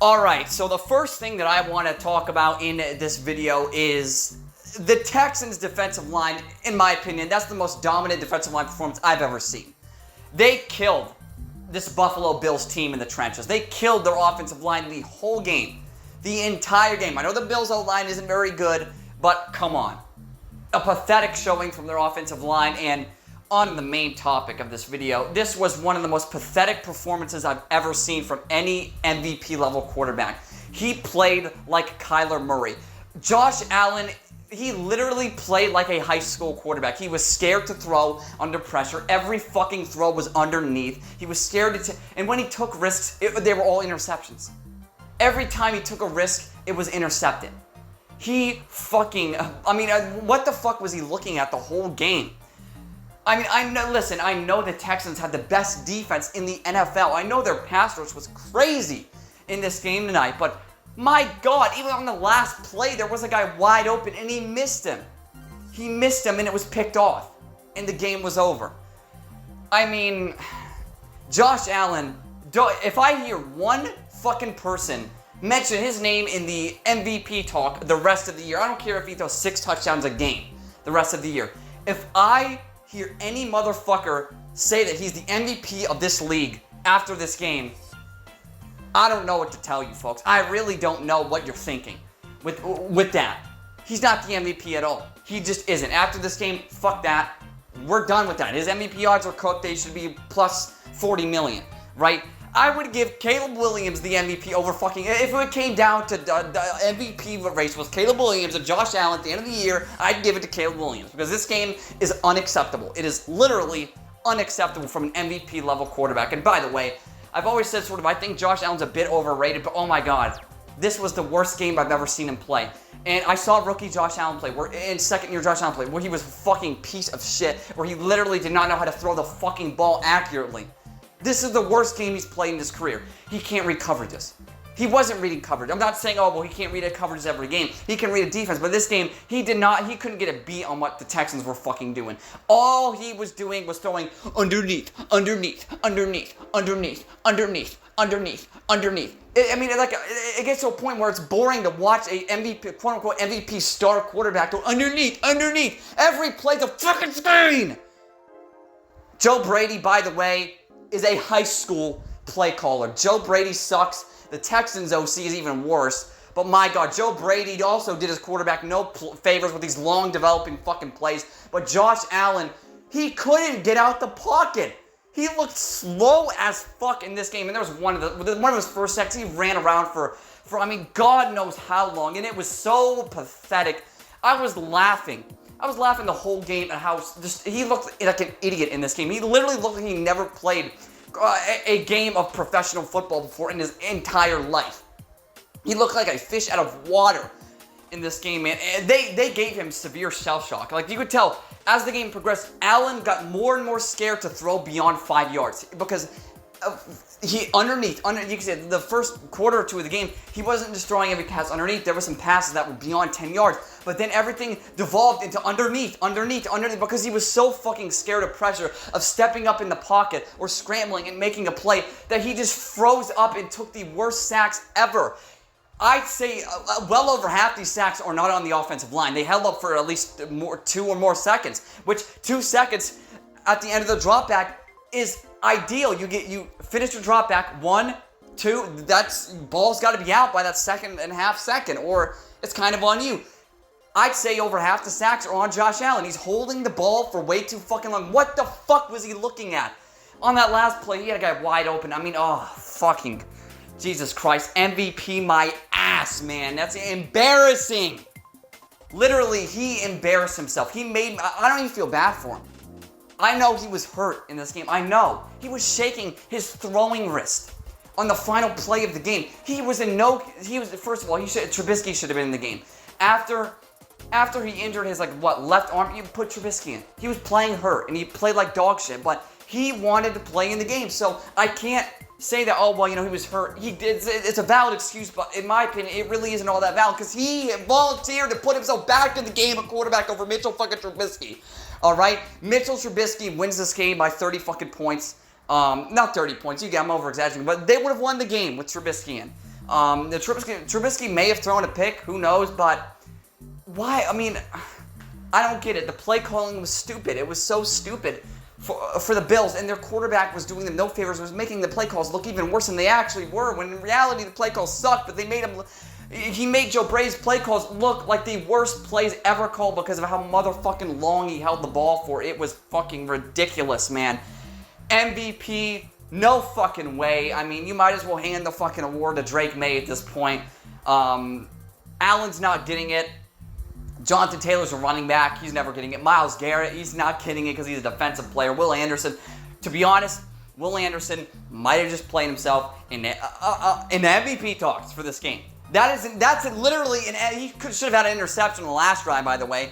Alright, so the first thing that I want to talk about in this video is the Texans' defensive line. In my opinion, that's the most dominant defensive line performance I've ever seen. They killed this Buffalo Bills team in the trenches. They killed their offensive line the whole game. The entire game. I know the Bills' O-line isn't very good, but come on. A pathetic showing from their offensive line. And on the main topic of this video, this was one of the most pathetic performances I've ever seen from any MVP level quarterback. He played like Kyler Murray. Josh Allen, he literally played like a high school quarterback. He was scared to throw under pressure. Every fucking throw was underneath. He was scared to and when he took risks, they were all interceptions. Every time he took a risk, it was intercepted. He fucking, what the fuck was he looking at the whole game? I know the Texans had the best defense in the NFL. I know their pass rush was crazy in this game tonight, but my God, even on the last play, there was a guy wide open and he missed him. He missed him and it was picked off and the game was over. Josh Allen, if I hear one fucking person mention his name in the MVP talk the rest of the year, I don't care if he throws 6 touchdowns a game the rest of the year. If I hear any motherfucker say that he's the MVP of this league after this game, I don't know what to tell you, folks. I really don't know what you're thinking with that. He's not the MVP at all. He just isn't. After this game, fuck that. We're done with that. His MVP odds are cooked. They should be plus 40 million, right? I would give Caleb Williams the MVP over fucking... If it came down to the MVP race was Caleb Williams and Josh Allen at the end of the year, I'd give it to Caleb Williams because this game is unacceptable. It is literally unacceptable from an MVP level quarterback. And by the way, I've always said I think Josh Allen's a bit overrated, but oh my God, this was the worst game I've ever seen him play. And I saw rookie Josh Allen play, second year Josh Allen play, where he was a fucking piece of shit, where he literally did not know how to throw the fucking ball accurately. This is the worst game he's played in his career. He can't read coverages. He wasn't reading coverage. I'm not saying, he can't read a coverage every game. He can read a defense, but this game, he couldn't get a beat on what the Texans were fucking doing. All he was doing was throwing underneath. It gets to a point where it's boring to watch a MVP, quote-unquote MVP star quarterback go underneath. Every play the fucking screen. Joe Brady, by the way, is a high school play caller. Joe Brady sucks. The Texans OC is even worse. But my God, Joe Brady also did his quarterback no favors with these long developing fucking plays. But Josh Allen, he couldn't get out the pocket. He looked slow as fuck in this game. And there was one of his first sacks, he ran around for God knows how long. And it was so pathetic. I was laughing the whole game at how he looked like an idiot in this game. He literally looked like he never played a game of professional football before in his entire life. He looked like a fish out of water in this game, man. And they gave him severe shell shock. Like you could tell as the game progressed, Allen got more and more scared to throw beyond 5 yards because you can say the first quarter or two of the game, he wasn't just throwing every pass underneath. There were some passes that were beyond 10 yards. But then everything devolved into underneath, because he was so fucking scared of pressure, of stepping up in the pocket or scrambling and making a play, that he just froze up and took the worst sacks ever. I'd say well over half these sacks are not on the offensive line. They held up for at least 2 or more seconds, which 2 seconds at the end of the drop back is ideal. You finish your drop back, 1, 2, ball's got to be out by that 2.5 seconds, or it's kind of on you. I'd say over half the sacks are on Josh Allen. He's holding the ball for way too fucking long. What the fuck was he looking at? On that last play, he had a guy wide open. Fucking Jesus Christ. MVP my ass, man. That's embarrassing. Literally, he embarrassed himself. I don't even feel bad for him. I know he was hurt in this game. I know. He was shaking his throwing wrist on the final play of the game. First of all, Trubisky should have been in the game. After he injured his left arm, you put Trubisky in. He was playing hurt and he played like dog shit, but he wanted to play in the game. So I can't say that, he was hurt. He did. It's a valid excuse, but in my opinion, it really isn't all that valid because he volunteered to put himself back in the game at quarterback over Mitchell fucking Trubisky. All right, Mitchell Trubisky wins this game by 30 fucking points. Not 30 points. I'm over exaggerating, but they would have won the game with Trubisky in. The Trubisky may have thrown a pick, who knows, but why? I mean, I don't get it. The play calling was stupid. It was so stupid for the Bills, and their quarterback was doing them no favors, was making the play calls look even worse than they actually were, when in reality the play calls sucked, but he made Joe Brady's play calls look like the worst plays ever called because of how motherfucking long he held the ball for. It was fucking ridiculous, man. MVP, no fucking way. I mean, you might as well hand the fucking award to Drake May at this point. Allen's not getting it. Jonathan Taylor's a running back. He's never getting it. Myles Garrett, he's not getting it because he's a defensive player. Will Anderson, to be honest, Will Anderson might have just played himself in the MVP talks for this game. That's literally he should have had an interception in the last drive, by the way.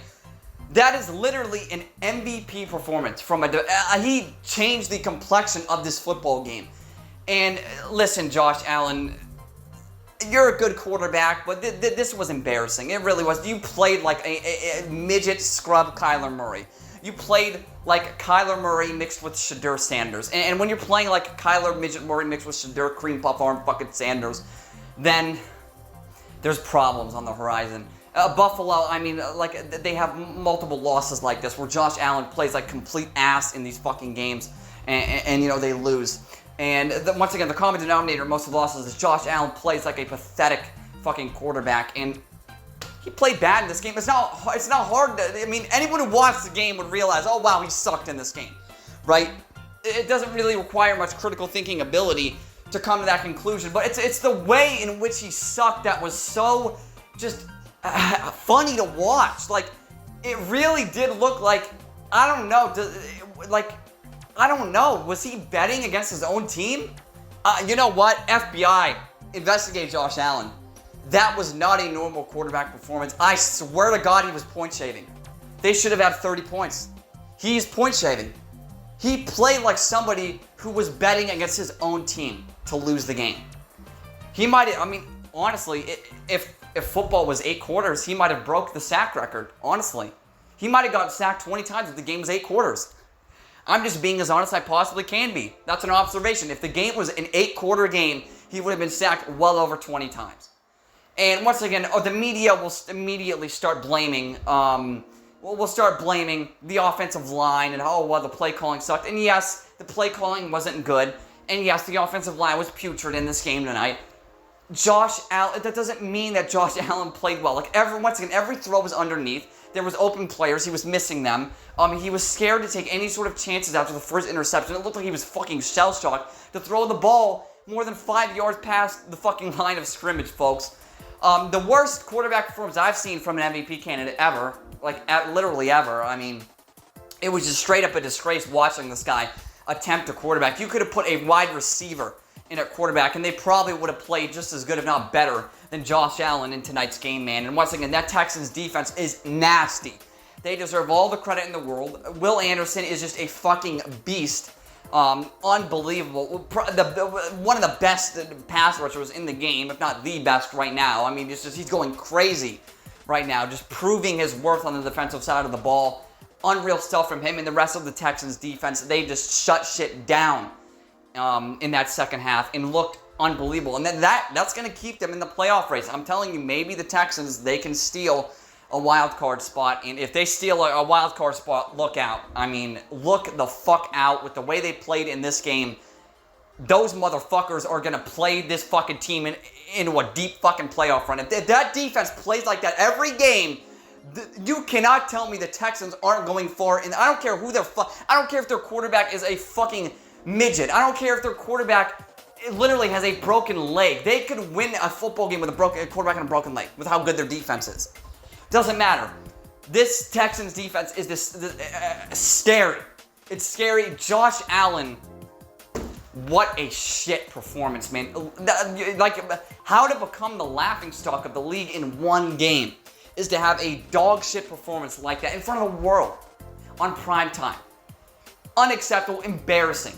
That is literally an MVP performance from he changed the complexion of this football game. And listen, Josh Allen, you're a good quarterback, but this was embarrassing. It really was. You played like a midget scrub Kyler Murray. You played like Kyler Murray mixed with Shadur Sanders. And when you're playing like Kyler Midget Murray mixed with Shadur Cream Puff Arm fucking Sanders, then there's problems on the horizon. Buffalo, I mean, like, they have multiple losses like this where Josh Allen plays like complete ass in these fucking games and you know, they lose. And once again, the common denominator of most of the losses is Josh Allen plays like a pathetic fucking quarterback, and he played bad in this game. It's not hard to, I mean, anyone who watched the game would realize, oh wow, he sucked in this game, right? It doesn't really require much critical thinking ability to come to that conclusion, but it's the way in which he sucked that was so just funny to watch. Like, it really did look like, I don't know, was he betting against his own team? You know what? FBI, investigate Josh Allen. That was not a normal quarterback performance. I swear to God he was point shaving. They should have had 30 points. He's point shaving. He played like somebody who was betting against his own team to lose the game. He might have, I mean, honestly, if football was 8 quarters, he might have broke the sack record, honestly. He might have gotten sacked 20 times if the game was 8 quarters. I'm just being as honest as I possibly can be. That's an observation. If the game was an 8-quarter game, he would have been sacked well over 20 times. And once again, the media will immediately start blaming, we'll start blaming the offensive line and, oh, well, the play calling sucked. And yes, the play calling wasn't good. And yes, the offensive line was putrid in this game tonight. Josh Allen, that doesn't mean that Josh Allen played well. Like, once again, every throw was underneath. There was open players. He was missing them. He was scared to take any sort of chances after the first interception. It looked like he was fucking shell-shocked to throw the ball more than 5 yards past the fucking line of scrimmage, folks. The worst quarterback performance I've seen from an MVP candidate ever, literally ever. I mean, it was just straight up a disgrace watching this guy attempt a quarterback. You could have put a wide receiver in at quarterback, and they probably would have played just as good, if not better, than Josh Allen in tonight's game, man. And once again, that Texans defense is nasty. They deserve all the credit in the world. Will Anderson is just a fucking beast. Unbelievable. One of the best pass rushers in the game, if not the best right now. I mean, he's going crazy right now, just proving his worth on the defensive side of the ball. Unreal stuff from him and the rest of the Texans defense. They just shut shit down in that second half and looked unbelievable. And then that's going to keep them in the playoff race. I'm telling you, maybe the Texans, they can steal a wild card spot. And if they steal a wild card spot, look out. I mean, look the fuck out with the way they played in this game. Those motherfuckers are going to play this fucking team into a deep fucking playoff run. If that defense plays like that every game, you cannot tell me the Texans aren't going far. And I don't care who I don't care if their quarterback is a fucking midget. I don't care if their quarterback literally has a broken leg. They could win a football game with a quarterback and a broken leg with how good their defense is. Doesn't matter. This Texans defense is this scary. It's scary. Josh Allen, what a shit performance, man. Like, how to become the laughingstock of the league in one game is to have a dog shit performance like that in front of the world on prime time. Unacceptable, embarrassing,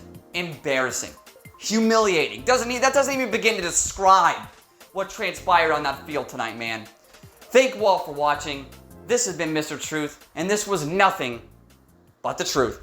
humiliating. That doesn't even begin to describe what transpired on that field tonight, man. Thank you all for watching. This has been Mr. Truth, and this was nothing but the truth.